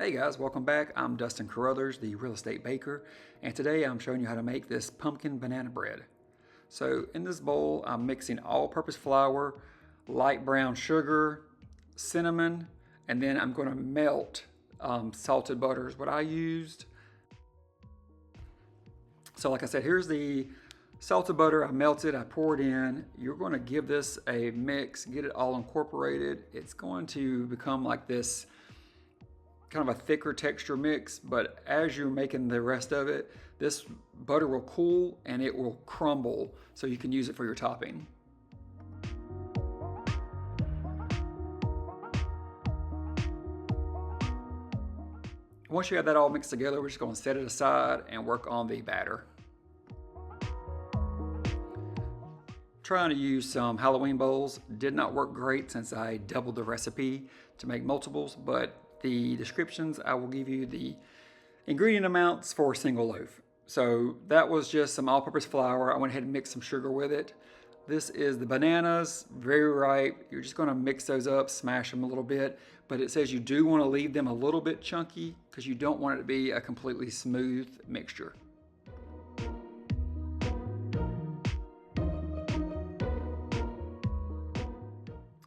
Hey guys, welcome back. I'm Dustin Carruthers, the real estate baker, and today I'm showing you how to make this pumpkin banana bread. So in this bowl, I'm mixing all-purpose flour, light brown sugar, cinnamon, and then I'm going to melt salted butter is what I used. So like I said, here's the salted butter. I melted, I poured in. You're going to give this a mix, get it all incorporated. It's going to become like this kind of a thicker texture mix, but as you're making the rest of it, this butter will cool and it will crumble so you can use it for your topping. Once you have that all mixed together, we're just going to set it aside and work on the batter. Trying to use some Halloween bowls did not work great since I doubled the recipe to make multiples, but the descriptions, I will give you the ingredient amounts for a single loaf. So that was just some all-purpose flour. I went ahead and mixed some sugar with it. This is the bananas, very ripe. You're just gonna mix those up, smash them a little bit, but it says you do wanna leave them a little bit chunky because you don't want it to be a completely smooth mixture.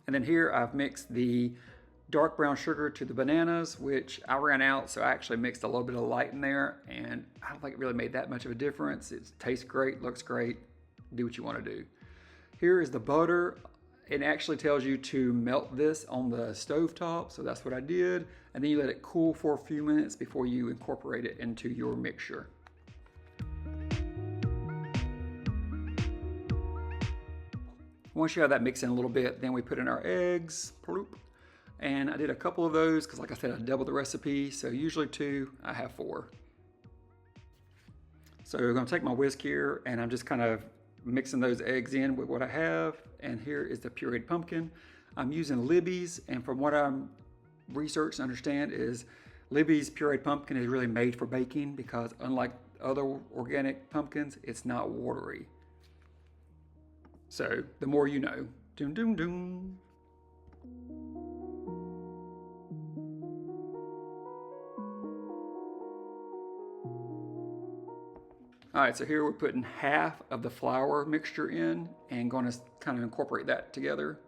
And then here I've mixed the dark brown sugar to the bananas, which I ran out, so I actually mixed a little bit of light in there, and I don't think it really made that much of a difference. It tastes great, looks great, do what you want to do. Here is the butter. It actually tells you to melt this on the stove top, so that's what I did, and then you let it cool for a few minutes before you incorporate it into your mixture. Once you have that mixed in a little bit, then we put in our eggs. And I did a couple of those because, like I said, I doubled the recipe. So usually 2, I have 4. So I'm going to take my whisk here and I'm just kind of mixing those eggs in with what I have. And here is the pureed pumpkin. I'm using Libby's, and from what I'm researched and understand is Libby's pureed pumpkin is really made for baking because unlike other organic pumpkins, it's not watery. So the more you know. Doom, doom, doom. All right, so here we're putting half of the flour mixture in and going to kind of incorporate that together.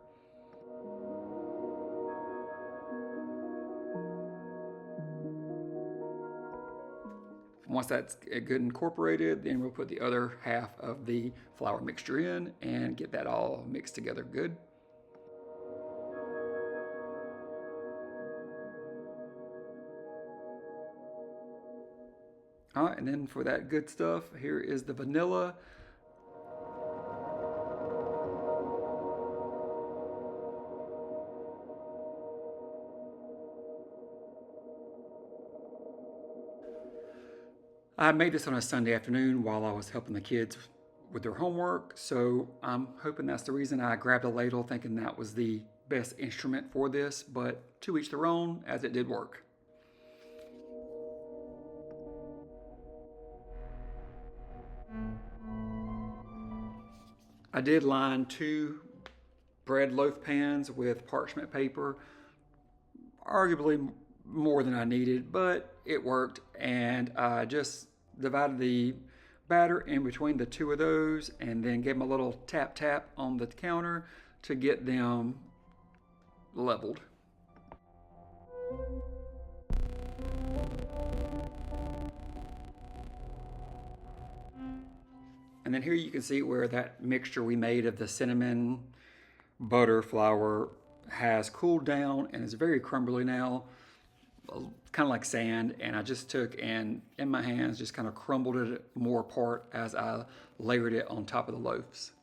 Once that's good incorporated, then we'll put the other half of the flour mixture in and get that all mixed together good. All right, and then for that good stuff, here is the vanilla. I made this on a Sunday afternoon while I was helping the kids with their homework, so I'm hoping that's the reason I grabbed a ladle thinking that was the best instrument for this, but to each their own, as it did work. I did line 2 bread loaf pans with parchment paper, arguably more than I needed, but it worked, and I just divided the batter in between the 2 of those and then gave them a little tap tap on the counter to get them leveled. And then here you can see where that mixture we made of the cinnamon, butter, flour has cooled down and is very crumbly now, kind of like sand. And I just took and in my hands just kind of crumbled it more apart as I layered it on top of the loaves.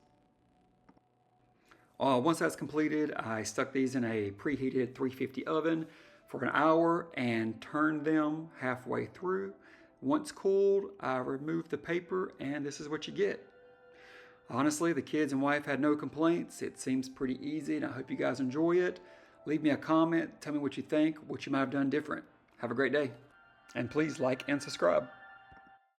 Once that's completed, I stuck these in a preheated 350 oven for an hour and turned them halfway through. Once cooled, I removed the paper, and this is what you get. Honestly, the kids and wife had no complaints. It seems pretty easy, and I hope you guys enjoy it. Leave me a comment. Tell me what you think, what you might have done different. Have a great day, and please like and subscribe.